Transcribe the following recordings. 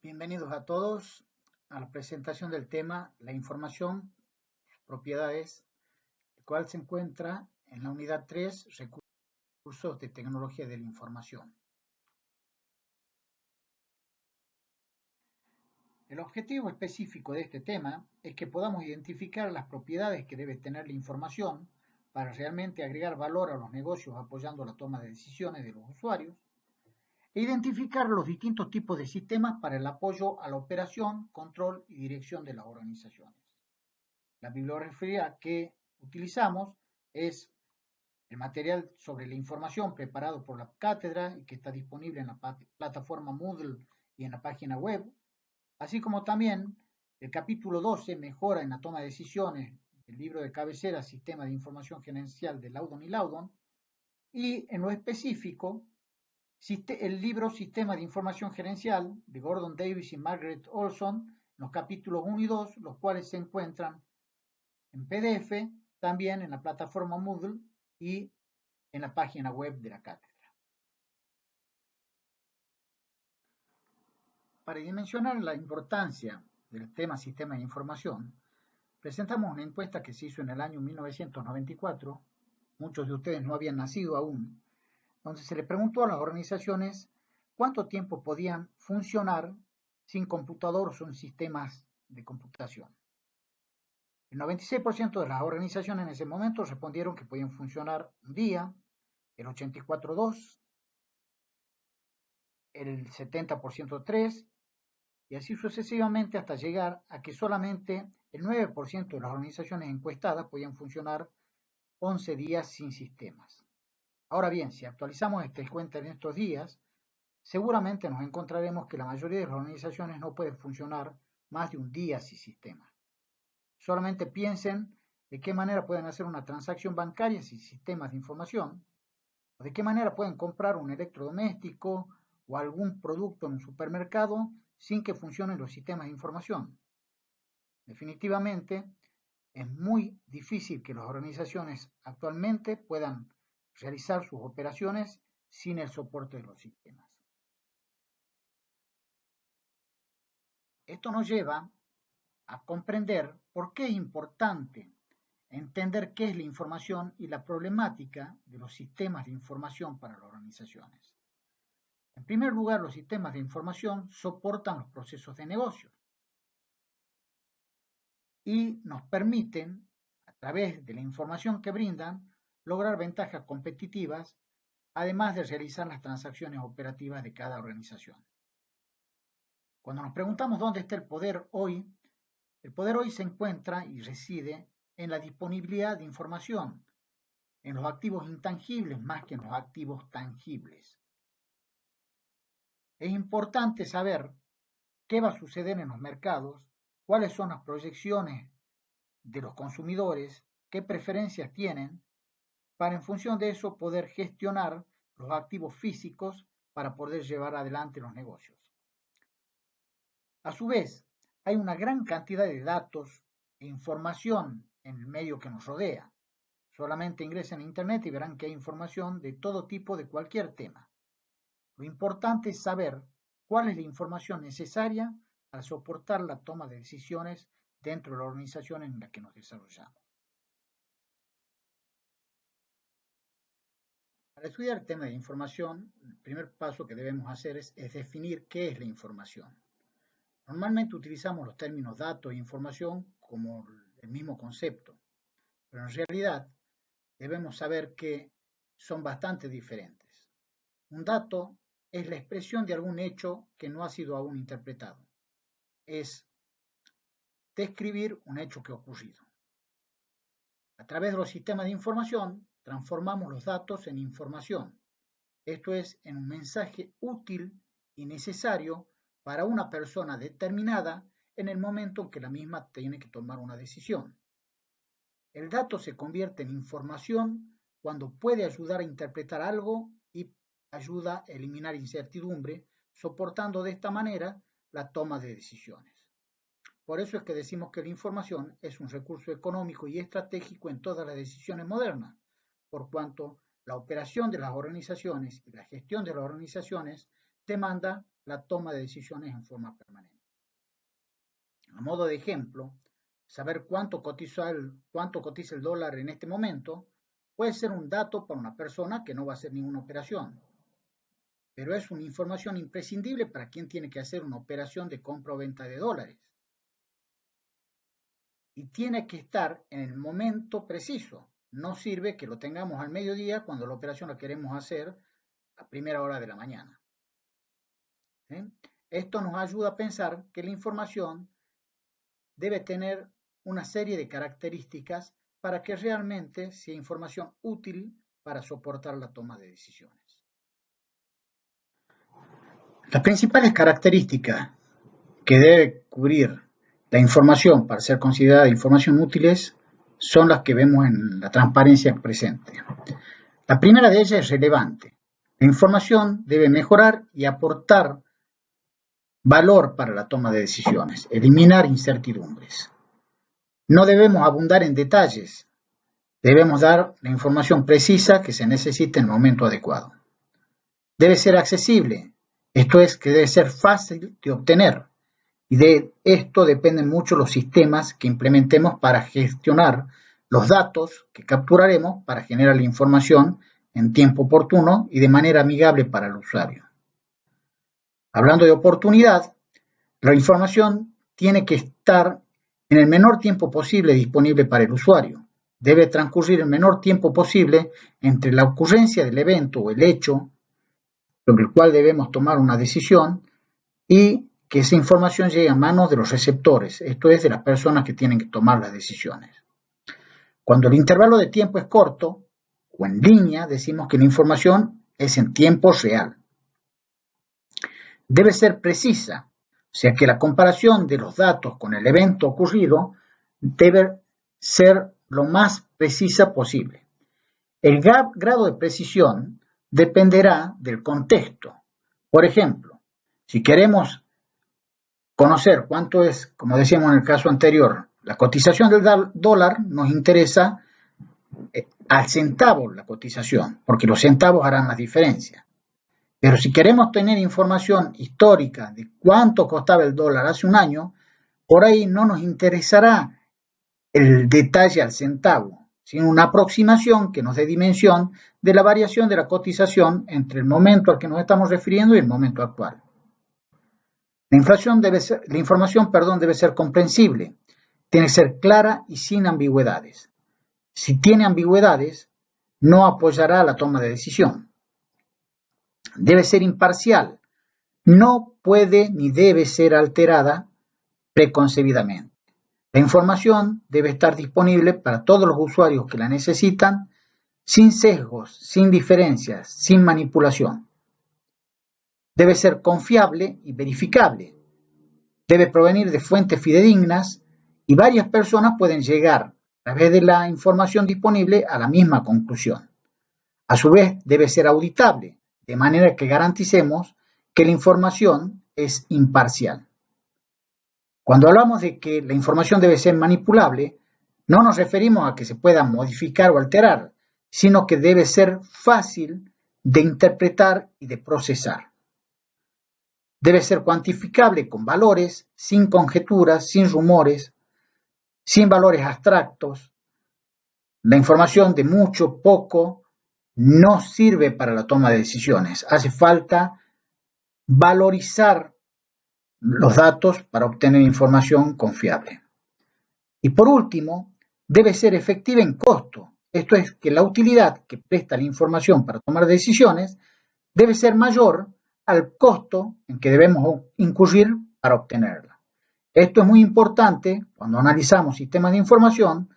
Bienvenidos a todos a la presentación del tema La información, propiedades, el cual se encuentra en la unidad 3, recursos de tecnología de la información. El objetivo específico de este tema es que podamos identificar las propiedades que debe tener la información para realmente agregar valor a los negocios apoyando la toma de decisiones de los usuarios e identificar los distintos tipos de sistemas para el apoyo a la operación, control y dirección de las organizaciones. La bibliografía que utilizamos es el material sobre la información preparado por la cátedra y que está disponible en la plataforma Moodle y en la página web, así como también el capítulo 12, Mejora en la toma de decisiones, el libro de cabecera, Sistema de Información Gerencial de Loudon y Loudon, y en lo específico, el libro Sistema de Información Gerencial de Gordon Davis y Margaret Olson, los capítulos 1 y 2, los cuales se encuentran en PDF, también en la plataforma Moodle y en la página web de la cátedra. Para dimensionar la importancia del tema Sistema de Información, presentamos una encuesta que se hizo en el año 1994, muchos de ustedes no habían nacido aún, donde se le preguntó a las organizaciones cuánto tiempo podían funcionar sin computador o sin sistemas de computación. El 96% de las organizaciones en ese momento respondieron que podían funcionar un día, el 84% 2, el 70% 3, y así sucesivamente hasta llegar a que solamente el 9% de las organizaciones encuestadas podían funcionar 11 días sin sistemas. Ahora bien, si actualizamos esta cuenta en estos días, seguramente nos encontraremos que la mayoría de las organizaciones no pueden funcionar más de un día sin sistema. Solamente piensen de qué manera pueden hacer una transacción bancaria sin sistemas de información, o de qué manera pueden comprar un electrodoméstico o algún producto en un supermercado sin que funcionen los sistemas de información. Definitivamente, es muy difícil que las organizaciones actualmente puedan realizar sus operaciones sin el soporte de los sistemas. Esto nos lleva a comprender por qué es importante entender qué es la información y la problemática de los sistemas de información para las organizaciones. En primer lugar, los sistemas de información soportan los procesos de negocio y nos permiten, a través de la información que brindan, lograr ventajas competitivas, además de realizar las transacciones operativas de cada organización. Cuando nos preguntamos dónde está el poder hoy se encuentra y reside en la disponibilidad de información, en los activos intangibles más que en los activos tangibles. Es importante saber qué va a suceder en los mercados, cuáles son las proyecciones de los consumidores, qué preferencias tienen, para en función de eso poder gestionar los activos físicos para poder llevar adelante los negocios. A su vez, hay una gran cantidad de datos e información en el medio que nos rodea. Solamente ingresen a Internet y verán que hay información de todo tipo, de cualquier tema. Lo importante es saber cuál es la información necesaria para soportar la toma de decisiones dentro de la organización en la que nos desarrollamos. Para estudiar el tema de información, el primer paso que debemos hacer es definir qué es la información. Normalmente utilizamos los términos datos e información como el mismo concepto, pero en realidad debemos saber que son bastante diferentes. Un dato es la expresión de algún hecho que no ha sido aún interpretado. Es describir un hecho que ha ocurrido. A través de los sistemas de información, transformamos los datos en información. Esto es, en un mensaje útil y necesario para una persona determinada en el momento en que la misma tiene que tomar una decisión. El dato se convierte en información cuando puede ayudar a interpretar algo y ayuda a eliminar incertidumbre, soportando de esta manera la toma de decisiones. Por eso es que decimos que la información es un recurso económico y estratégico en todas las decisiones modernas, por cuanto la operación de las organizaciones y la gestión de las organizaciones demanda la toma de decisiones en forma permanente. A modo de ejemplo, saber cuánto cotiza el dólar en este momento puede ser un dato para una persona que no va a hacer ninguna operación, pero es una información imprescindible para quien tiene que hacer una operación de compra o venta de dólares. Y tiene que estar en el momento preciso. No sirve que lo tengamos al mediodía cuando la operación la queremos hacer a primera hora de la mañana. ¿Sí? Esto nos ayuda a pensar que la información debe tener una serie de características para que realmente sea información útil para soportar la toma de decisiones. Las principales características que debe cubrir la información para ser considerada información útiles son las que vemos en la transparencia presente. La primera de ellas es relevante. La información debe mejorar y aportar valor para la toma de decisiones, eliminar incertidumbres. No debemos abundar en detalles, debemos dar la información precisa que se necesita en el momento adecuado. Debe ser accesible, esto es que debe ser fácil de obtener, y de esto dependen mucho los sistemas que implementemos para gestionar los datos que capturaremos para generar la información en tiempo oportuno y de manera amigable para el usuario. Hablando de oportunidad, la información tiene que estar en el menor tiempo posible disponible para el usuario. Debe transcurrir el menor tiempo posible entre la ocurrencia del evento o el hecho sobre el cual debemos tomar una decisión y que esa información llegue a manos de los receptores, esto es, de las personas que tienen que tomar las decisiones. Cuando el intervalo de tiempo es corto o en línea, decimos que la información es en tiempo real. Debe ser precisa, o sea que la comparación de los datos con el evento ocurrido debe ser lo más precisa posible. El grado de precisión dependerá del contexto. Por ejemplo, si queremos conocer cuánto es, como decíamos en el caso anterior, la cotización del dólar, nos interesa al centavo la cotización, porque los centavos harán la diferencia. Pero si queremos tener información histórica de cuánto costaba el dólar hace un año, por ahí no nos interesará el detalle al centavo, sino una aproximación que nos dé dimensión de la variación de la cotización entre el momento al que nos estamos refiriendo y el momento actual. La información debe ser comprensible, tiene que ser clara y sin ambigüedades. Si tiene ambigüedades, no apoyará la toma de decisión. Debe ser imparcial, no puede ni debe ser alterada preconcebidamente. La información debe estar disponible para todos los usuarios que la necesitan, sin sesgos, sin diferencias, sin manipulación. Debe ser confiable y verificable. Debe provenir de fuentes fidedignas y varias personas pueden llegar a través de la información disponible a la misma conclusión. A su vez, debe ser auditable, de manera que garanticemos que la información es imparcial. Cuando hablamos de que la información debe ser manipulable, no nos referimos a que se pueda modificar o alterar, sino que debe ser fácil de interpretar y de procesar. Debe ser cuantificable con valores, sin conjeturas, sin rumores, sin valores abstractos. La información de mucho, poco, no sirve para la toma de decisiones. Hace falta valorizar los datos para obtener información confiable. Y por último, debe ser efectiva en costo. Esto es que la utilidad que presta la información para tomar decisiones debe ser mayor al costo en que debemos incurrir para obtenerla. Esto es muy importante cuando analizamos sistemas de información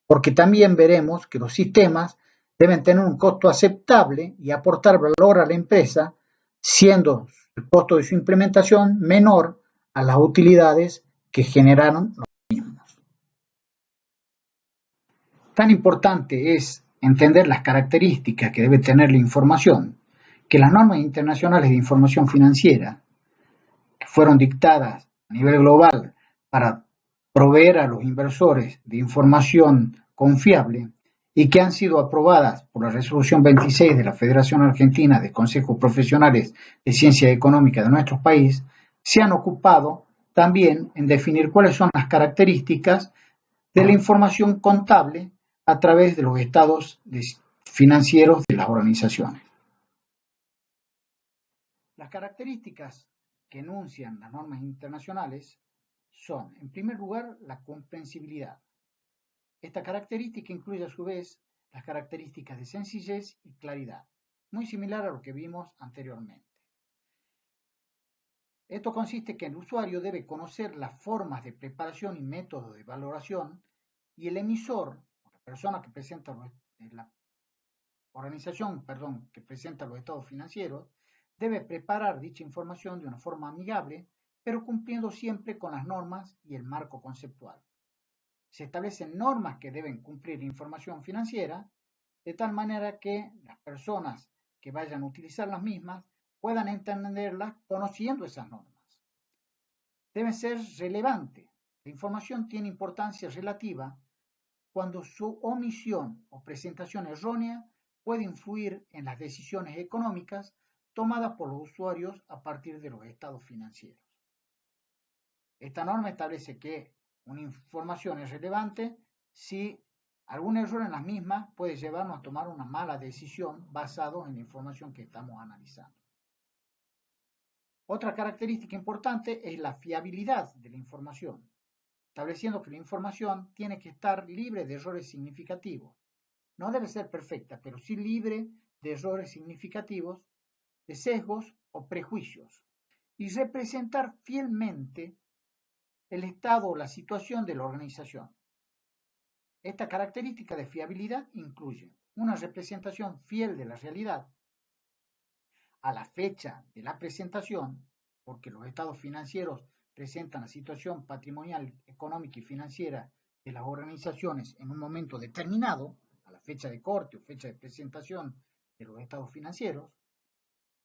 porque también veremos que los sistemas deben tener un costo aceptable y aportar valor a la empresa, siendo el costo de su implementación menor a las utilidades que generaron los mismos. Tan importante es entender las características que debe tener la información, que las normas internacionales de información financiera, que fueron dictadas a nivel global para proveer a los inversores de información confiable, y que han sido aprobadas por la Resolución 26 de la Federación Argentina de Consejos Profesionales de Ciencia Económica de nuestro país, se han ocupado también en definir cuáles son las características de la información contable a través de los estados financieros de las organizaciones. Las características que enuncian las normas internacionales son, en primer lugar, la comprensibilidad. Esta característica incluye a su vez las características de sencillez y claridad, muy similar a lo que vimos anteriormente. Esto consiste en que el usuario debe conocer las formas de preparación y métodos de valoración y el emisor, la persona que presenta la organización, que presenta los estados financieros, debe preparar dicha información de una forma amigable, pero cumpliendo siempre con las normas y el marco conceptual. Se establecen normas que deben cumplir la información financiera, de tal manera que las personas que vayan a utilizar las mismas puedan entenderlas conociendo esas normas. Debe ser relevante. La información tiene importancia relativa cuando su omisión o presentación errónea puede influir en las decisiones económicas tomadas por los usuarios a partir de los estados financieros. Esta norma establece que una información es relevante si algún error en las mismas puede llevarnos a tomar una mala decisión basado en la información que estamos analizando. Otra característica importante es la fiabilidad de la información, estableciendo que la información tiene que estar libre de errores significativos. No debe ser perfecta, pero sí libre de errores significativos, de sesgos o prejuicios, y representar fielmente el estado o la situación de la organización. Esta característica de fiabilidad incluye una representación fiel de la realidad a la fecha de la presentación, porque los estados financieros presentan la situación patrimonial, económica y financiera de las organizaciones en un momento determinado, a la fecha de corte o fecha de presentación de los estados financieros.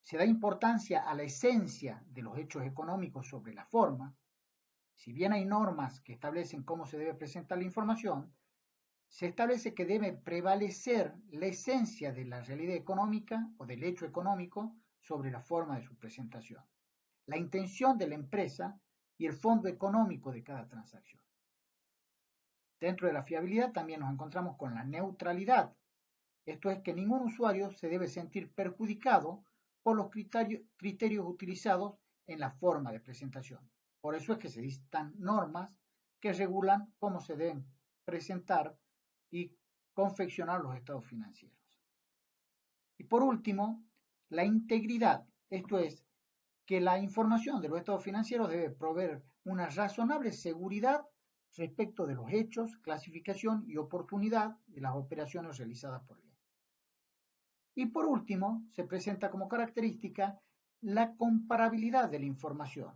Se da importancia a la esencia de los hechos económicos sobre la forma. Si bien hay normas que establecen cómo se debe presentar la información, se establece que debe prevalecer la esencia de la realidad económica o del hecho económico sobre la forma de su presentación, la intención de la empresa y el fondo económico de cada transacción. Dentro de la fiabilidad también nos encontramos con la neutralidad. Esto es que ningún usuario se debe sentir perjudicado por los criterios utilizados en la forma de presentación. Por eso es que se dictan normas que regulan cómo se deben presentar y confeccionar los estados financieros. Y por último, la integridad, esto es, que la información de los estados financieros debe proveer una razonable seguridad respecto de los hechos, clasificación y oportunidad de las operaciones realizadas por él. Y por último, se presenta como característica la comparabilidad de la información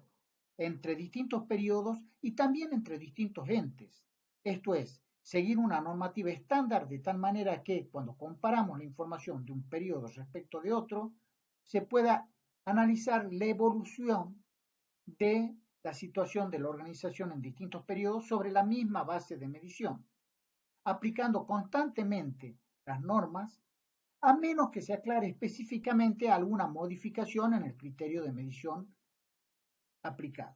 entre distintos periodos y también entre distintos entes. Esto es, seguir una normativa estándar de tal manera que cuando comparamos la información de un periodo respecto de otro, se pueda analizar la evolución de la situación de la organización en distintos periodos sobre la misma base de medición, aplicando constantemente las normas a menos que se aclare específicamente alguna modificación en el criterio de medición aplicado.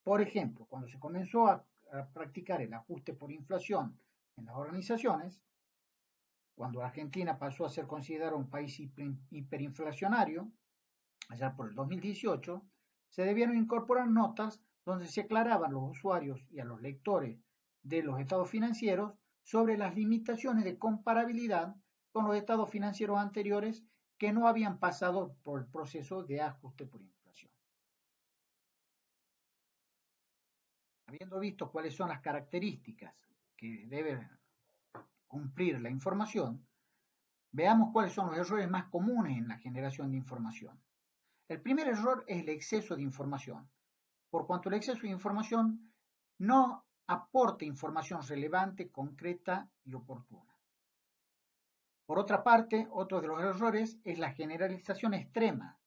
Por ejemplo, cuando se comenzó a practicar el ajuste por inflación en las organizaciones, cuando Argentina pasó a ser considerado un país hiperinflacionario, allá por el 2018, se debieron incorporar notas donde se aclaraban a los usuarios y a los lectores de los estados financieros sobre las limitaciones de comparabilidad con los estados financieros anteriores que no habían pasado por el proceso de ajuste por inflación. Habiendo visto cuáles son las características que debe cumplir la información, veamos cuáles son los errores más comunes en la generación de información. El primer error es el exceso de información, por cuanto el exceso de información no aporta información relevante, concreta y oportuna. Por otra parte, otro de los errores es la generalización extrema.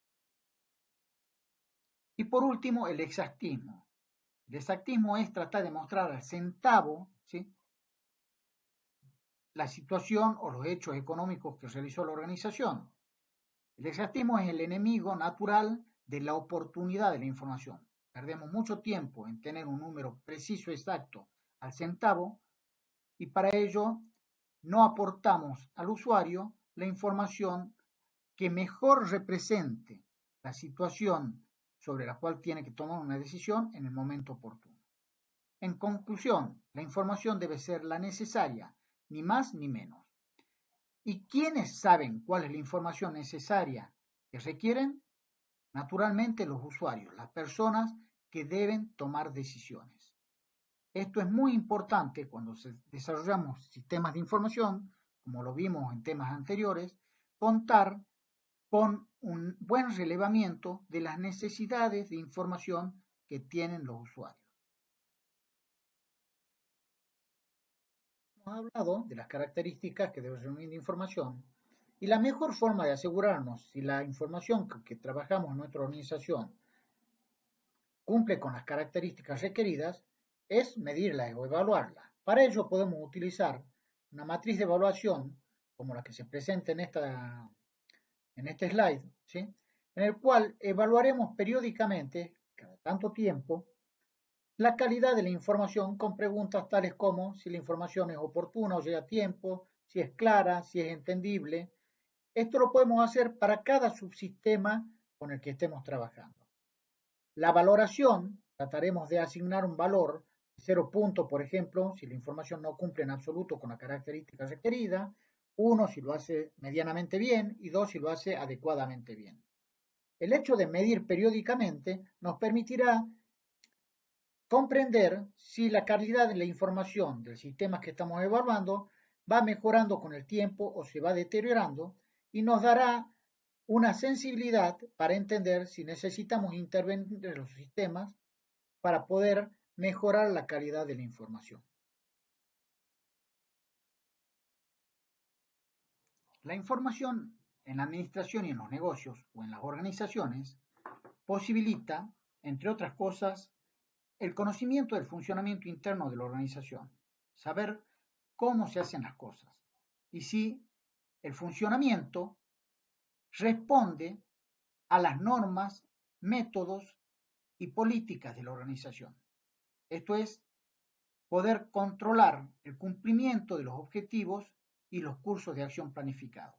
Y por último, el exactismo. El exactismo es tratar de mostrar al centavo, ¿sí?, la situación o los hechos económicos que realizó la organización. El exactismo es el enemigo natural de la oportunidad de la información. Perdemos mucho tiempo en tener un número preciso exacto al centavo y para ello no aportamos al usuario la información que mejor represente la situación sobre la cual tiene que tomar una decisión en el momento oportuno. En conclusión, la información debe ser la necesaria, ni más ni menos. ¿Y quiénes saben cuál es la información necesaria que requieren? Naturalmente los usuarios, las personas que deben tomar decisiones. Esto es muy importante cuando desarrollamos sistemas de información, como lo vimos en temas anteriores, contar con un buen relevamiento de las necesidades de información que tienen los usuarios. Hemos hablado de las características que debe reunir la información y la mejor forma de asegurarnos si la información que trabajamos en nuestra organización cumple con las características requeridas es medirla o evaluarla. Para ello podemos utilizar una matriz de evaluación como la que se presenta en este slide, ¿sí? En el cual evaluaremos periódicamente, cada tanto tiempo, la calidad de la información con preguntas tales como si la información es oportuna o llega a tiempo, si es clara, si es entendible. Esto lo podemos hacer para cada subsistema con el que estemos trabajando. La valoración, trataremos de asignar un valor, 0 puntos, por ejemplo, si la información no cumple en absoluto con la característica requerida, 1 si lo hace medianamente bien y 2 si lo hace adecuadamente bien. El hecho de medir periódicamente nos permitirá comprender si la calidad de la información del sistema que estamos evaluando va mejorando con el tiempo o se va deteriorando y nos dará una sensibilidad para entender si necesitamos intervenir en los sistemas para poder mejorar la calidad de la información. La información en la administración y en los negocios o en las organizaciones posibilita, entre otras cosas, el conocimiento del funcionamiento interno de la organización, saber cómo se hacen las cosas y si el funcionamiento responde a las normas, métodos y políticas de la organización. Esto es, poder controlar el cumplimiento de los objetivos y los cursos de acción planificados.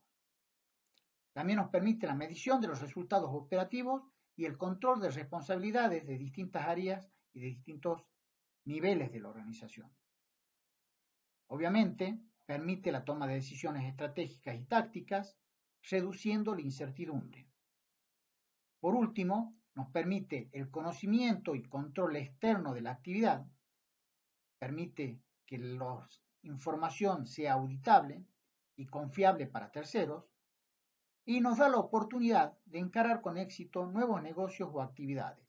También nos permite la medición de los resultados operativos y el control de responsabilidades de distintas áreas y de distintos niveles de la organización. Obviamente, permite la toma de decisiones estratégicas y tácticas, reduciendo la incertidumbre. Por último, nos permite el conocimiento y control externo de la actividad, permite que la información sea auditable y confiable para terceros, y nos da la oportunidad de encarar con éxito nuevos negocios o actividades.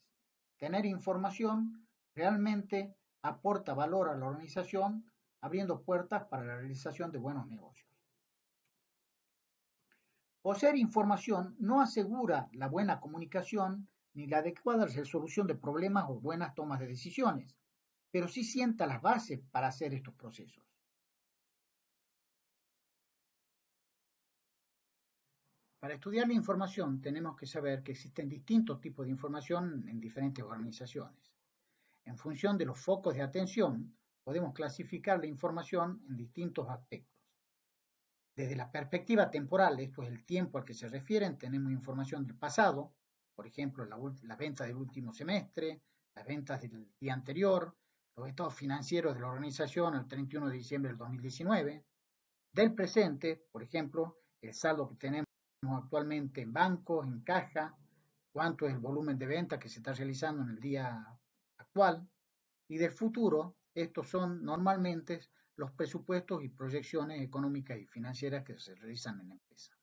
Tener información realmente aporta valor a la organización, abriendo puertas para la realización de buenos negocios. Poseer información no asegura la buena comunicación ni la adecuada resolución de problemas o buenas tomas de decisiones, pero sí sienta las bases para hacer estos procesos. Para estudiar la información tenemos que saber que existen distintos tipos de información en diferentes organizaciones. En función de los focos de atención, podemos clasificar la información en distintos aspectos. Desde la perspectiva temporal, esto es el tiempo al que se refieren, tenemos información del pasado, por ejemplo, las ventas del último semestre, las ventas del día anterior, los estados financieros de la organización el 31 de diciembre del 2019. Del presente, por ejemplo, el saldo que tenemos actualmente en bancos, en caja, cuánto es el volumen de venta que se está realizando en el día actual. Y del futuro, estos son normalmente los presupuestos y proyecciones económicas y financieras que se realizan en la empresa.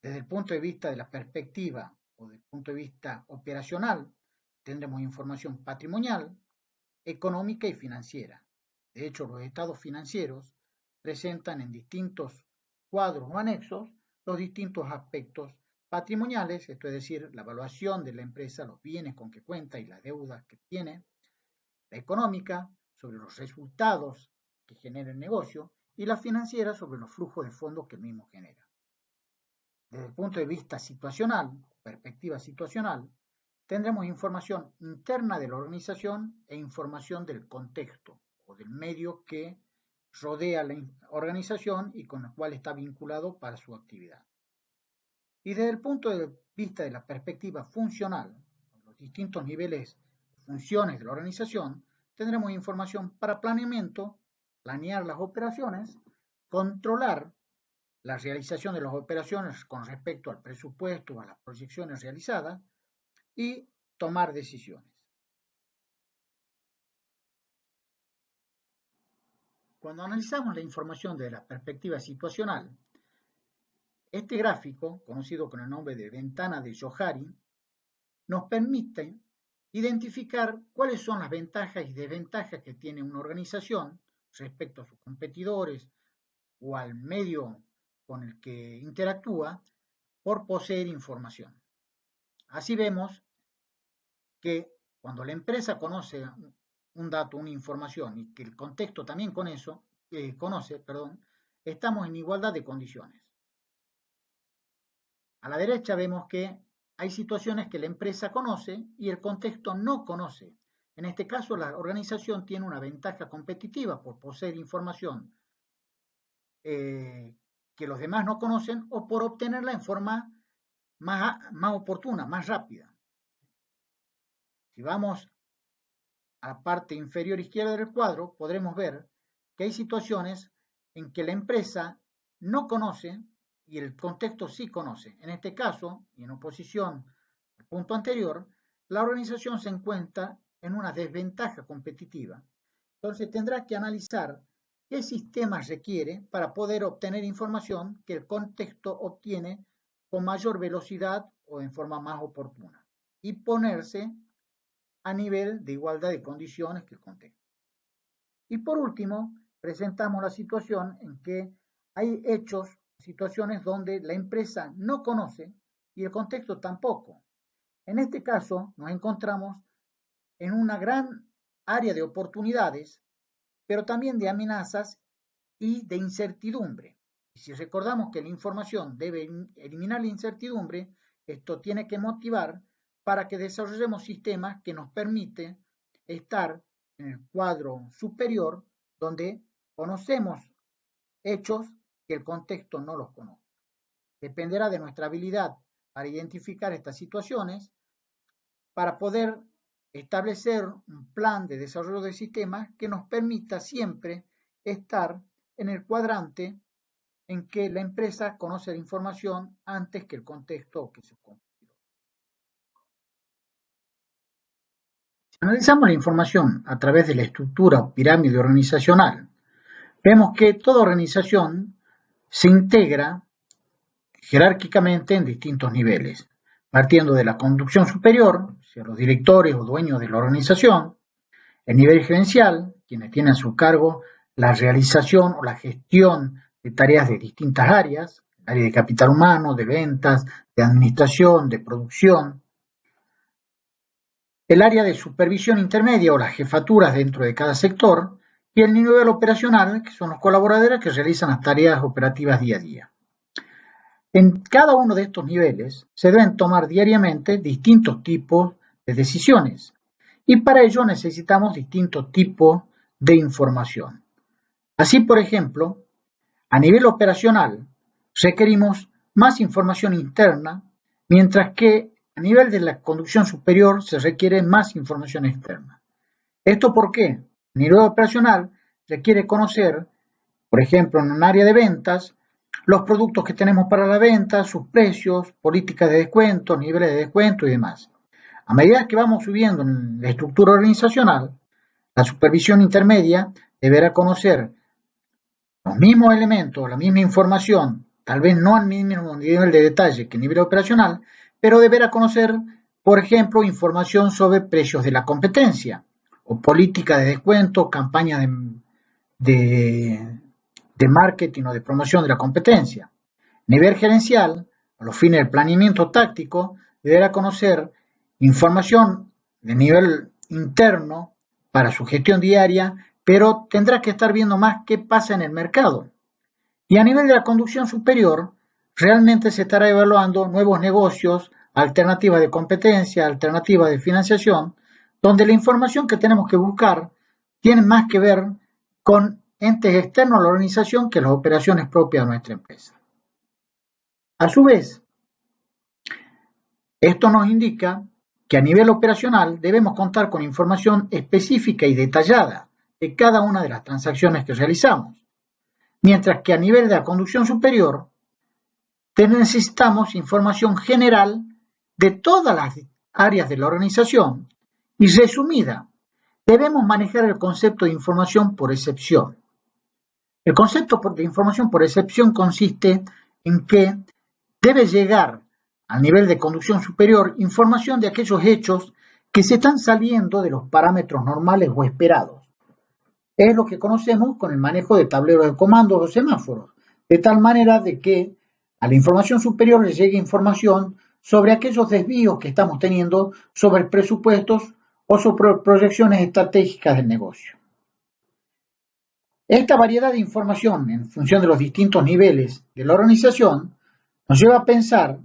Desde el punto de vista de la perspectiva o del punto de vista operacional, tendremos información patrimonial, económica y financiera. De hecho, los estados financieros presentan en distintos cuadros o anexos los distintos aspectos patrimoniales, esto es decir, la evaluación de la empresa, los bienes con que cuenta y las deudas que tiene, la económica, sobre los resultados que genera el negocio y la financiera sobre los flujos de fondos que el mismo genera. Desde el punto de vista situacional, perspectiva situacional, tendremos información interna de la organización e información del contexto o del medio que rodea la organización y con el cual está vinculado para su actividad. Y desde el punto de vista de la perspectiva funcional, los distintos niveles de funciones de la organización, tendremos información para planeamiento, planear las operaciones, controlar la realización de las operaciones con respecto al presupuesto o a las proyecciones realizadas y tomar decisiones. Cuando analizamos la información desde la perspectiva situacional, este gráfico, conocido con el nombre de ventana de Johari, nos permite identificar cuáles son las ventajas y desventajas que tiene una organización respecto a sus competidores o al medio con el que interactúa por poseer información. Así vemos que cuando la empresa conoce un dato, una información y que el contexto también conoce, estamos en igualdad de condiciones. A la derecha vemos que hay situaciones que la empresa conoce y el contexto no conoce. En este caso, la organización tiene una ventaja competitiva por poseer información que los demás no conocen o por obtenerla en forma más oportuna, más rápida. Si vamos a la parte inferior izquierda del cuadro, podremos ver que hay situaciones en que la empresa no conoce y el contexto sí conoce. En este caso, y en oposición al punto anterior, la organización se encuentra en una desventaja competitiva. Entonces tendrá que analizar qué sistemas requiere para poder obtener información que el contexto obtiene con mayor velocidad o en forma más oportuna y ponerse a nivel de igualdad de condiciones que el contexto. Y por último, presentamos la situación en que hay hechos, situaciones donde la empresa no conoce y el contexto tampoco. En este caso, nos encontramos en una gran área de oportunidades, pero también de amenazas y de incertidumbre. Y si recordamos que la información debe eliminar la incertidumbre, esto tiene que motivar para que desarrollemos sistemas que nos permiten estar en el cuadro superior donde conocemos hechos que el contexto no los conoce. Dependerá de nuestra habilidad para identificar estas situaciones, para poder establecer un plan de desarrollo de sistemas que nos permita siempre estar en el cuadrante en que la empresa conoce la información antes que el contexto o que su competidor. Si analizamos la información a través de la estructura o pirámide organizacional, vemos que toda organización se integra jerárquicamente en distintos niveles, partiendo de la conducción superior, o sea, los directores o dueños de la organización, el nivel gerencial, quienes tienen a su cargo la realización o la gestión de tareas de distintas áreas, área de capital humano, de ventas, de administración, de producción, el área de supervisión intermedia o las jefaturas dentro de cada sector, y el nivel operacional, que son los colaboradores que realizan las tareas operativas día a día. En cada uno de estos niveles se deben tomar diariamente distintos tipos de decisiones y para ello necesitamos distintos tipos de información. Así, por ejemplo, a nivel operacional requerimos más información interna, mientras que a nivel de la conducción superior se requiere más información externa. ¿Esto por qué? A nivel operacional requiere conocer, por ejemplo, en un área de ventas, los productos que tenemos para la venta, sus precios, políticas de descuento, niveles de descuento y demás. A medida que vamos subiendo en la estructura organizacional, la supervisión intermedia deberá conocer los mismos elementos, la misma información, tal vez no al mismo nivel de detalle que el nivel operacional, pero deberá conocer, por ejemplo, información sobre precios de la competencia o política de descuento, campañas de marketing o de promoción de la competencia. Nivel gerencial, a los fines del planeamiento táctico, deberá conocer información de nivel interno para su gestión diaria pero tendrás que estar viendo más qué pasa en el mercado. Y a nivel de la conducción superior, realmente se estará evaluando nuevos negocios, alternativas de competencia, alternativas de financiación, donde la información que tenemos que buscar tiene más que ver con entes externos a la organización que las operaciones propias de nuestra empresa. A su vez, esto nos indica que a nivel operacional debemos contar con información específica y detallada de cada una de las transacciones que realizamos, mientras que a nivel de la conducción superior necesitamos información general de todas las áreas de la organización y resumida. Debemos manejar el concepto de información por excepción. El concepto de información por excepción consiste en que debe llegar al nivel de conducción superior información de aquellos hechos que se están saliendo de los parámetros normales o esperados. Es lo que conocemos con el manejo de tableros de comandos o semáforos, de tal manera de que a la información superior le llegue información sobre aquellos desvíos que estamos teniendo sobre presupuestos o sobre proyecciones estratégicas del negocio. Esta variedad de información en función de los distintos niveles de la organización nos lleva a pensar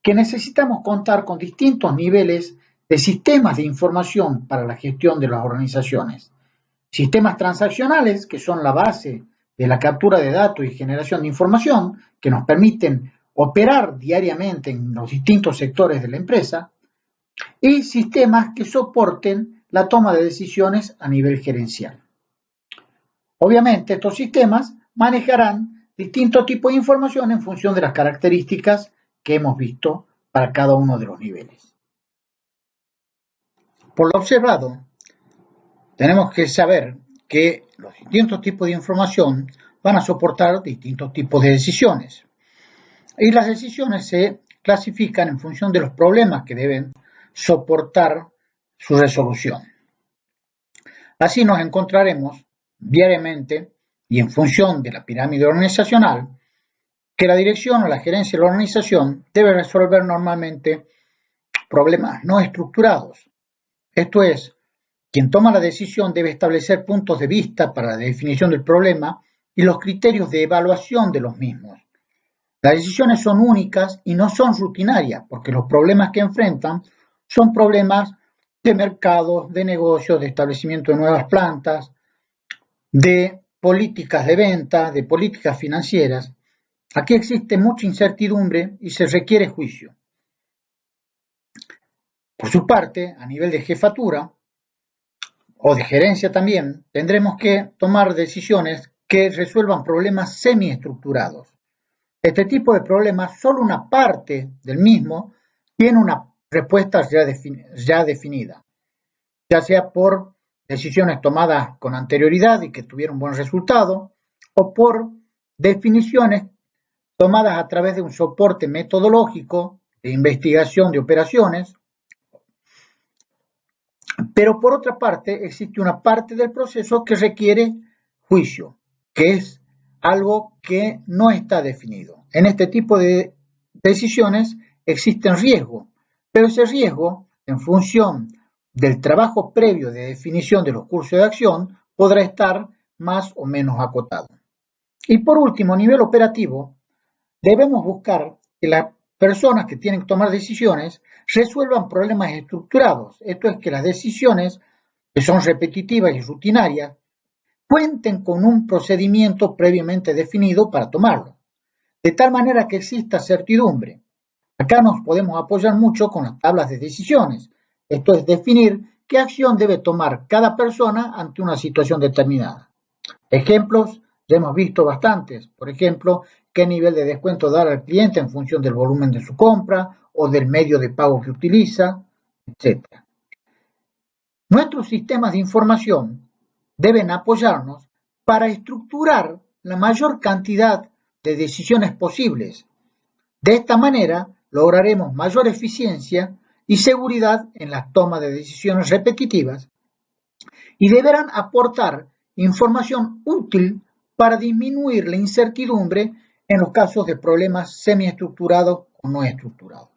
que necesitamos contar con distintos niveles de sistemas de información para la gestión de las organizaciones. Sistemas transaccionales, que son la base de la captura de datos y generación de información, que nos permiten operar diariamente en los distintos sectores de la empresa, y sistemas que soporten la toma de decisiones a nivel gerencial. Obviamente, estos sistemas manejarán distintos tipos de información en función de las características que hemos visto para cada uno de los niveles. Por lo observado, tenemos que saber que los distintos tipos de información van a soportar distintos tipos de decisiones. Y las decisiones se clasifican en función de los problemas que deben soportar su resolución. Así nos encontraremos diariamente y en función de la pirámide organizacional que la dirección o la gerencia de la organización debe resolver normalmente problemas no estructurados. Esto es, quien toma la decisión debe establecer puntos de vista para la definición del problema y los criterios de evaluación de los mismos. Las decisiones son únicas y no son rutinarias, porque los problemas que enfrentan son problemas de mercados, de negocios, de establecimiento de nuevas plantas, de políticas de venta, de políticas financieras. Aquí existe mucha incertidumbre y se requiere juicio. Por su parte, a nivel de jefatura o de gerencia también, tendremos que tomar decisiones que resuelvan problemas semiestructurados. Este tipo de problemas, solo una parte del mismo tiene una respuesta ya definida, ya sea por decisiones tomadas con anterioridad y que tuvieron buen resultado, o por definiciones tomadas a través de un soporte metodológico de investigación de operaciones. Pero por otra parte, existe una parte del proceso que requiere juicio, que es algo que no está definido. En este tipo de decisiones existen riesgos, pero ese riesgo, en función del trabajo previo de definición de los cursos de acción, podrá estar más o menos acotado. Y por último, a nivel operativo, debemos buscar que las personas que tienen que tomar decisiones resuelvan problemas estructurados. Esto es que las decisiones, que son repetitivas y rutinarias, cuenten con un procedimiento previamente definido para tomarlo, de tal manera que exista certidumbre. Acá nos podemos apoyar mucho con las tablas de decisiones. Esto es definir qué acción debe tomar cada persona ante una situación determinada. Ejemplos, ya hemos visto bastantes. Por ejemplo, qué nivel de descuento dar al cliente en función del volumen de su compra o del medio de pago que utiliza, etc. Nuestros sistemas de información deben apoyarnos para estructurar la mayor cantidad de decisiones posibles. De esta manera lograremos mayor eficiencia y seguridad en la toma de decisiones repetitivas y deberán aportar información útil para disminuir la incertidumbre en los casos de problemas semiestructurados o no estructurados.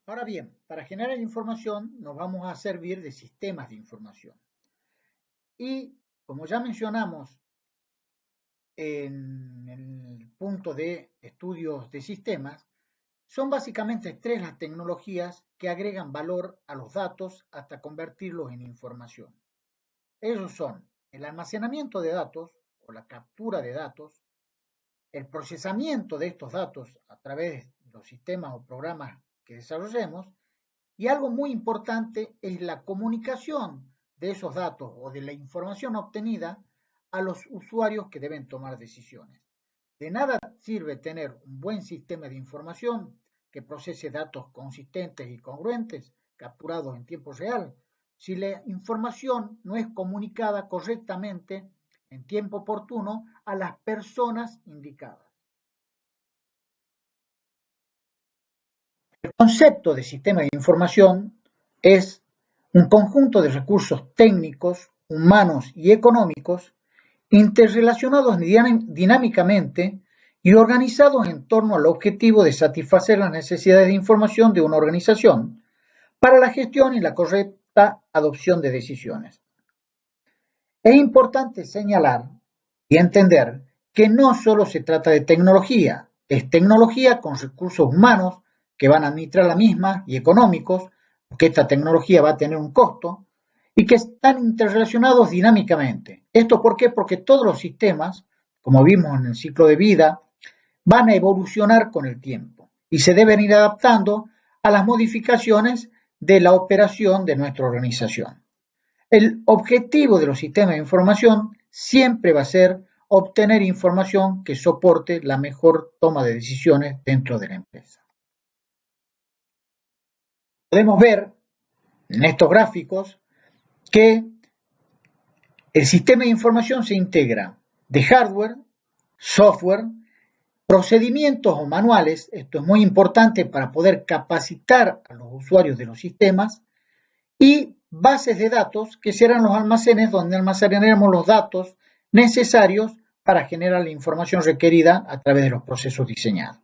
Ahora bien, para generar información nos vamos a servir de sistemas de información. Y como ya mencionamos en el punto de estudios de sistemas, son básicamente tres las tecnologías que agregan valor a los datos hasta convertirlos en información. Ellos son el almacenamiento de datos o la captura de datos, el procesamiento de estos datos a través de los sistemas o programas que desarrollemos, y algo muy importante es la comunicación de esos datos o de la información obtenida a los usuarios que deben tomar decisiones. De nada sirve tener un buen sistema de información que procese datos consistentes y congruentes capturados en tiempo real si la información no es comunicada correctamente en tiempo oportuno a las personas indicadas. El concepto de sistema de información es un conjunto de recursos técnicos, humanos y económicos interrelacionados dinámicamente y organizados en torno al objetivo de satisfacer las necesidades de información de una organización para la gestión y la correcta adopción de decisiones. Es importante señalar y entender que no solo se trata de tecnología, es tecnología con recursos humanos que van a administrar la misma y económicos, porque esta tecnología va a tener un costo, y que están interrelacionados dinámicamente. ¿Esto por qué? Porque todos los sistemas, como vimos en el ciclo de vida, van a evolucionar con el tiempo y se deben ir adaptando a las modificaciones de la operación de nuestra organización. El objetivo de los sistemas de información siempre va a ser obtener información que soporte la mejor toma de decisiones dentro de la empresa. Podemos ver en estos gráficos que el sistema de información se integra de hardware, software, procedimientos o manuales, esto es muy importante para poder capacitar a los usuarios de los sistemas, y bases de datos que serán los almacenes donde almacenaremos los datos necesarios para generar la información requerida a través de los procesos diseñados.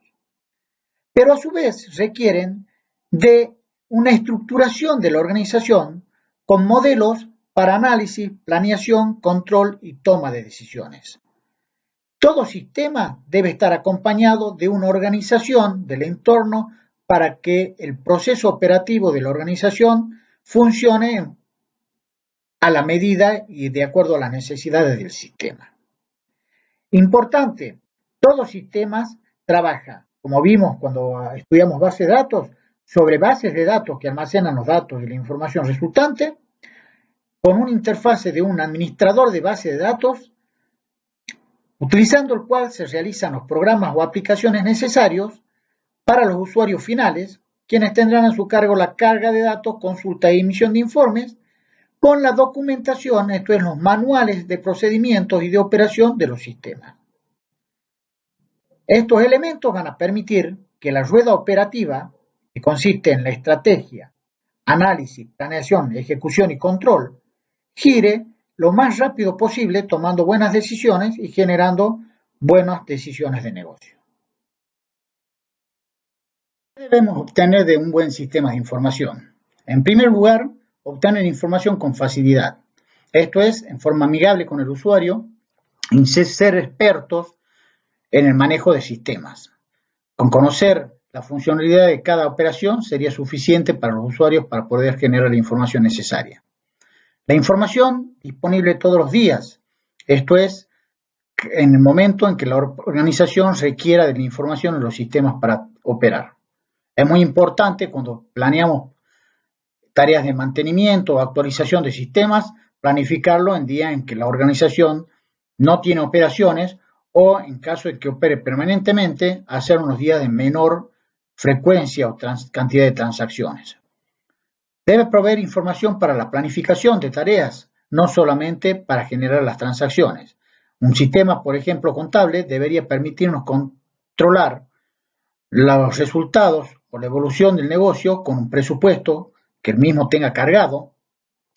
Pero a su vez requieren de una estructuración de la organización con modelos para análisis, planeación, control y toma de decisiones. Todo sistema debe estar acompañado de una organización del entorno para que el proceso operativo de la organización funcione a la medida y de acuerdo a las necesidades del sistema. Importante, todo sistemas trabaja, como vimos cuando estudiamos bases de datos, sobre bases de datos que almacenan los datos y la información resultante, con una interfase de un administrador de base de datos, utilizando el cual se realizan los programas o aplicaciones necesarios para los usuarios finales, quienes tendrán a su cargo la carga de datos, consulta e emisión de informes, con la documentación, esto es, los manuales de procedimientos y de operación de los sistemas. Estos elementos van a permitir que la rueda operativa, que consiste en la estrategia, análisis, planeación, ejecución y control, gire lo más rápido posible tomando buenas decisiones y generando buenas decisiones de negocio. ¿Qué debemos obtener de un buen sistema de información? En primer lugar, obtener información con facilidad. Esto es, en forma amigable con el usuario, y ser expertos en el manejo de sistemas. Con conocer la funcionalidad de cada operación sería suficiente para los usuarios para poder generar la información necesaria. La información disponible todos los días, esto es, en el momento en que la organización requiera de la información en los sistemas para operar. Es muy importante cuando planeamos tareas de mantenimiento o actualización de sistemas, planificarlo en días en que la organización no tiene operaciones o en caso de que opere permanentemente, hacer unos días de menor frecuencia o cantidad de transacciones. Debe proveer información para la planificación de tareas, no solamente para generar las transacciones. Un sistema, por ejemplo, contable, debería permitirnos controlar los resultados o la evolución del negocio con un presupuesto que el mismo tenga cargado.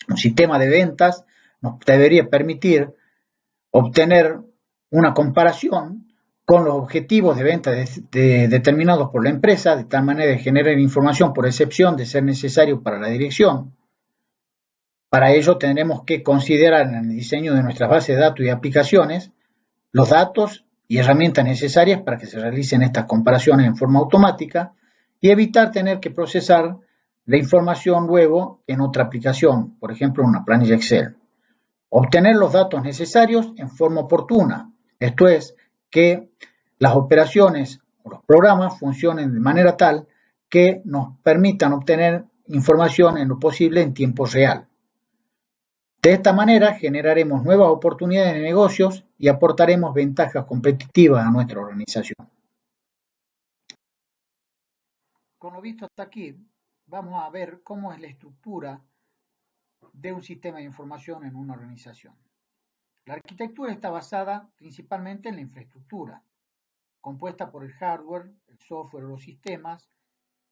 Un sistema de ventas nos debería permitir obtener una comparación con los objetivos de venta determinados por la empresa, de tal manera de generar información por excepción de ser necesario para la dirección. Para ello tendremos que considerar en el diseño de nuestras bases de datos y aplicaciones los datos y herramientas necesarias para que se realicen estas comparaciones en forma automática y evitar tener que procesar la información luego en otra aplicación, por ejemplo en una planilla Excel. Obtener los datos necesarios en forma oportuna, esto es, que las operaciones o los programas funcionen de manera tal que nos permitan obtener información en lo posible en tiempo real. De esta manera generaremos nuevas oportunidades de negocios y aportaremos ventajas competitivas a nuestra organización. Con lo visto hasta aquí, vamos a ver cómo es la estructura de un sistema de información en una organización. La arquitectura está basada principalmente en la infraestructura, compuesta por el hardware, el software o los sistemas,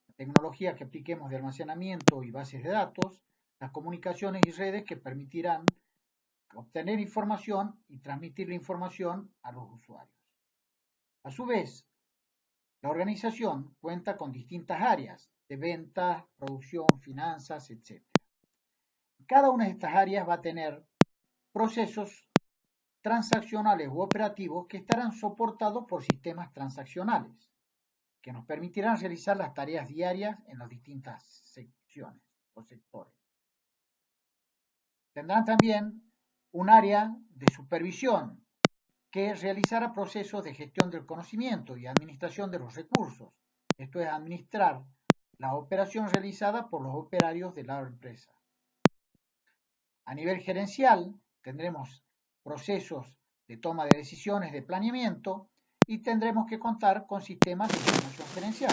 la tecnología que apliquemos de almacenamiento y bases de datos, las comunicaciones y redes que permitirán obtener información y transmitir la información a los usuarios. A su vez, la organización cuenta con distintas áreas de ventas, producción, finanzas, etc. Cada una de estas áreas va a tener procesos transaccionales u operativos que estarán soportados por sistemas transaccionales, que nos permitirán realizar las tareas diarias en las distintas secciones o sectores. Tendrán también un área de supervisión que realizará procesos de gestión del conocimiento y administración de los recursos. Esto es administrar la operación realizada por los operarios de la empresa. A nivel gerencial, tendremos procesos de toma de decisiones de planeamiento y tendremos que contar con sistemas de información gerencial,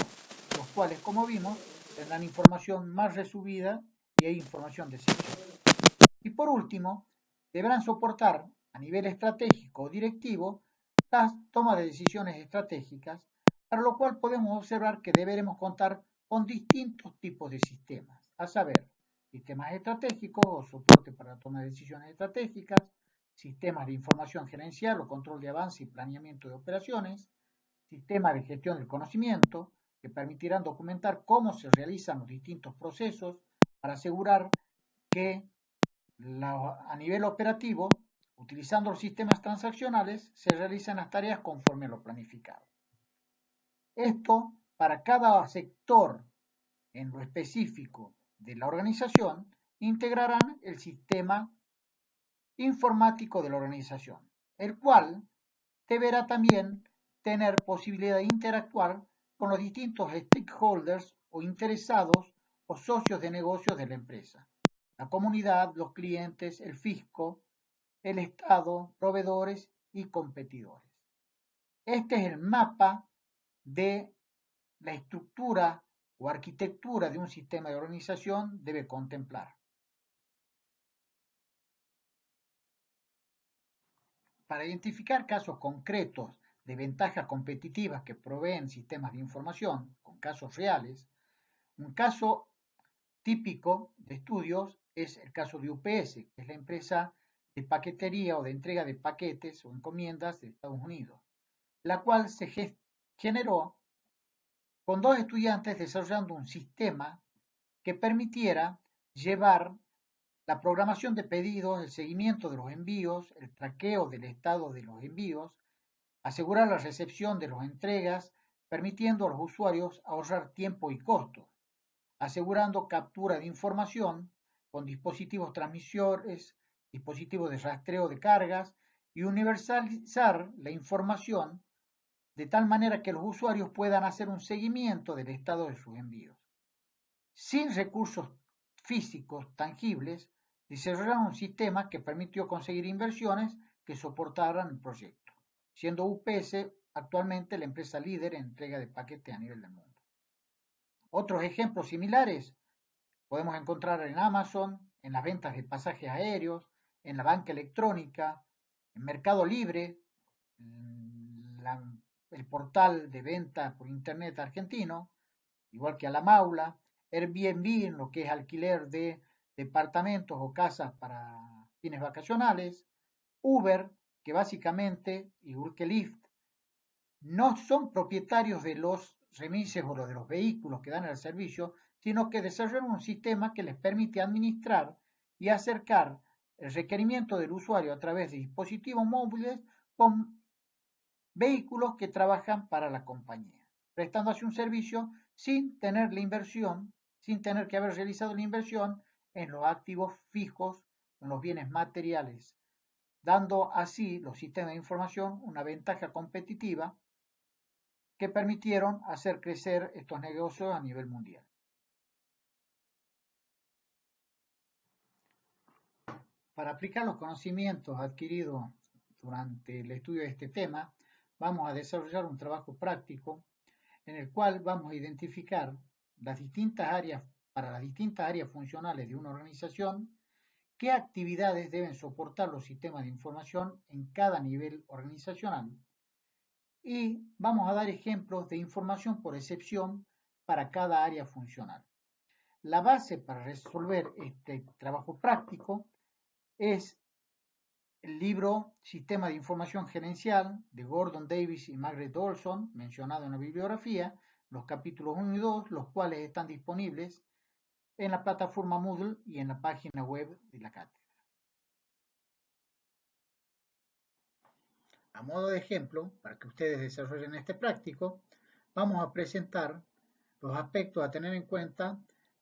los cuales, como vimos, tendrán información más resumida y hay información de sección. Y por último, deberán soportar a nivel estratégico o directivo las tomas de decisiones estratégicas, para lo cual podemos observar que deberemos contar con distintos tipos de sistemas, a saber, sistemas estratégicos o soporte para la toma de decisiones estratégicas, sistemas de información gerencial o control de avance y planeamiento de operaciones, sistemas de gestión del conocimiento, que permitirán documentar cómo se realizan los distintos procesos para asegurar que a nivel operativo, utilizando los sistemas transaccionales, se realizan las tareas conforme a lo planificado. Esto, para cada sector en lo específico de la organización, integrarán el sistema informático de la organización, el cual deberá también tener posibilidad de interactuar con los distintos stakeholders o interesados o socios de negocios de la empresa, la comunidad, los clientes, el fisco, el Estado, proveedores y competidores. Este es el mapa de la estructura o arquitectura de un sistema de organización debe contemplar. Para identificar casos concretos de ventajas competitivas que proveen sistemas de información con casos reales, un caso típico de estudios es el caso de UPS, que es la empresa de paquetería o de entrega de paquetes o encomiendas de Estados Unidos, la cual se generó con dos estudiantes desarrollando un sistema que permitiera llevar la programación de pedidos, el seguimiento de los envíos, el traqueo del estado de los envíos, asegurar la recepción de las entregas, permitiendo a los usuarios ahorrar tiempo y costos, asegurando captura de información con dispositivos transmisores, dispositivos de rastreo de cargas y universalizar la información de tal manera que los usuarios puedan hacer un seguimiento del estado de sus envíos. Sin recursos físicos tangibles, desarrollaron un sistema que permitió conseguir inversiones que soportaran el proyecto, siendo UPS actualmente la empresa líder en entrega de paquetes a nivel del mundo. Otros ejemplos similares podemos encontrar en Amazon, en las ventas de pasajes aéreos, en la banca electrónica, en Mercado Libre, el portal de venta por internet argentino, igual que a la Maula, Airbnb en lo que es alquiler de departamentos o casas para fines vacacionales, Uber, que básicamente, igual que Lyft, no son propietarios de los remises o de los vehículos que dan el servicio, sino que desarrollan un sistema que les permite administrar y acercar el requerimiento del usuario a través de dispositivos móviles con vehículos que trabajan para la compañía, prestando así un servicio sin tener la inversión, sin tener que haber realizado la inversión en los activos fijos, en los bienes materiales, dando así los sistemas de información una ventaja competitiva que permitieron hacer crecer estos negocios a nivel mundial. Para aplicar los conocimientos adquiridos durante el estudio de este tema, vamos a desarrollar un trabajo práctico en el cual vamos a identificar las distintas áreas, para las distintas áreas funcionales de una organización, qué actividades deben soportar los sistemas de información en cada nivel organizacional. Y vamos a dar ejemplos de información por excepción para cada área funcional. La base para resolver este trabajo práctico es el libro Sistema de Información Gerencial de Gordon Davis y Margaret Dawson, mencionado en la bibliografía, los capítulos 1 y 2, los cuales están disponibles en la plataforma Moodle y en la página web de la cátedra. A modo de ejemplo, para que ustedes desarrollen este práctico, vamos a presentar los aspectos a tener en cuenta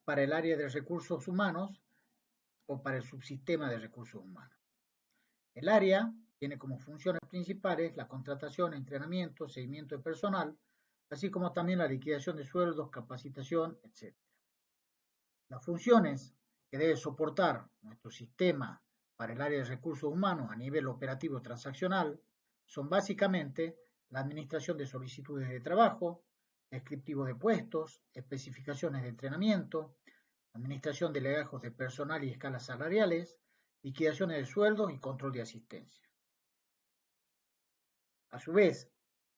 para el área de recursos humanos o para el subsistema de recursos humanos. El área tiene como funciones principales la contratación, entrenamiento, seguimiento de personal, así como también la liquidación de sueldos, capacitación, etc. Las funciones que debe soportar nuestro sistema para el área de recursos humanos a nivel operativo transaccional son básicamente la administración de solicitudes de trabajo, descriptivo de puestos, especificaciones de entrenamiento, administración de legajos de personal y escalas salariales, liquidaciones de sueldos y control de asistencia. A su vez,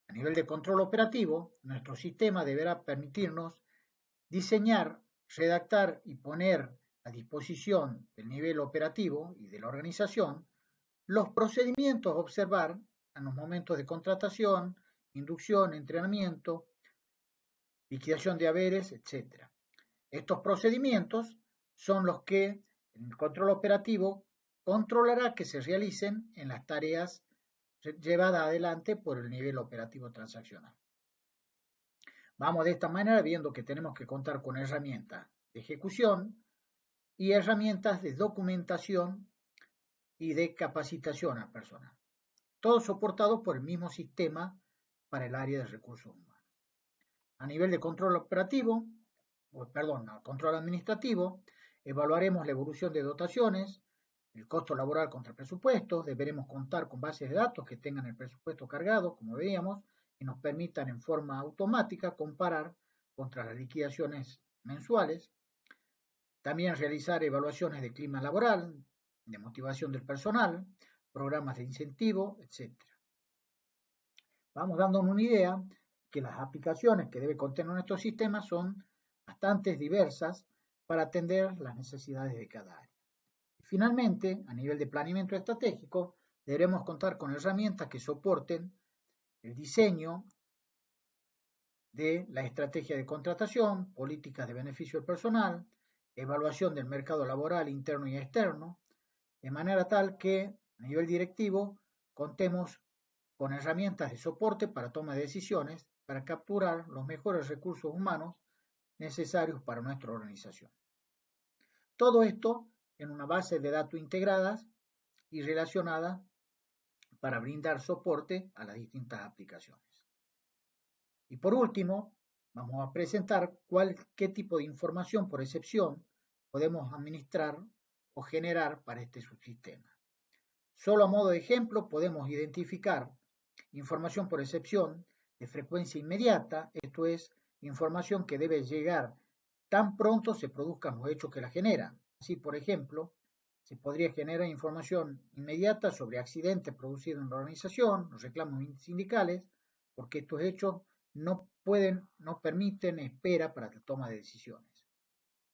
a nivel de control operativo, nuestro sistema deberá permitirnos diseñar, redactar y poner a disposición del nivel operativo y de la organización los procedimientos a observar en los momentos de contratación, inducción, entrenamiento, liquidación de haberes, etc. Estos procedimientos son los que el control operativo controlará que se realicen en las tareas llevadas adelante por el nivel operativo transaccional. Vamos de esta manera viendo que tenemos que contar con herramientas de ejecución y herramientas de documentación y de capacitación al personal. Todo soportado por el mismo sistema para el área de recursos humanos. A nivel de control operativo, control administrativo, evaluaremos la evolución de dotaciones, el costo laboral contra presupuestos, deberemos contar con bases de datos que tengan el presupuesto cargado, como veíamos, y nos permitan en forma automática comparar contra las liquidaciones mensuales. También realizar evaluaciones de clima laboral, de motivación del personal, programas de incentivo, etc. Vamos dándonos una idea que las aplicaciones que debe contener nuestro sistema son bastante diversas para atender las necesidades de cada área. Y finalmente, a nivel de planeamiento estratégico, deberemos contar con herramientas que soporten el diseño de la estrategia de contratación, políticas de beneficio del personal, evaluación del mercado laboral interno y externo, de manera tal que a nivel directivo contemos con herramientas de soporte para toma de decisiones para capturar los mejores recursos humanos necesarios para nuestra organización. Todo esto en una base de datos integradas y relacionadas para brindar soporte a las distintas aplicaciones. Y por último, vamos a presentar qué tipo de información por excepción podemos administrar o generar para este subsistema. Solo a modo de ejemplo podemos identificar información por excepción de frecuencia inmediata, esto es, información que debe llegar tan pronto se produzcan los hechos que la generan. Así, por ejemplo, se podría generar información inmediata sobre accidentes producidos en la organización, los reclamos sindicales, porque estos hechos no permiten espera para la toma de decisiones.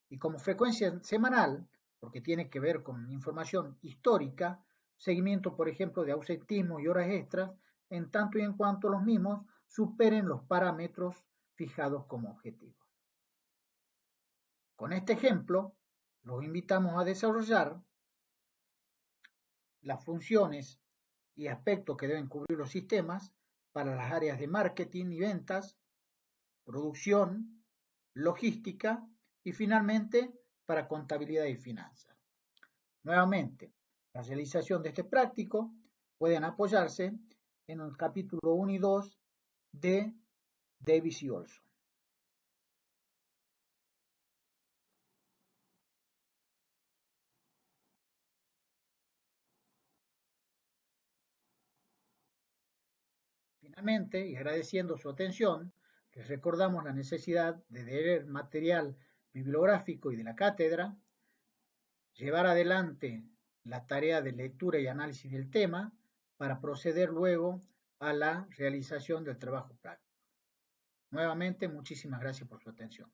Y como frecuencia semanal, porque tiene que ver con información histórica, seguimiento, por ejemplo, de ausentismo y horas extras, en tanto y en cuanto los mismos superen los parámetros fijados como objetivos. Con este ejemplo, los invitamos a desarrollar las funciones y aspectos que deben cubrir los sistemas para las áreas de marketing y ventas, producción, logística y finalmente para contabilidad y finanzas. Nuevamente, la realización de este práctico pueden apoyarse en el capítulo 1 y 2 de Davis y Olson. Finalmente, y agradeciendo su atención, les recordamos la necesidad de leer material bibliográfico y de la cátedra, llevar adelante la tarea de lectura y análisis del tema para proceder luego a la realización del trabajo práctico. Nuevamente, muchísimas gracias por su atención.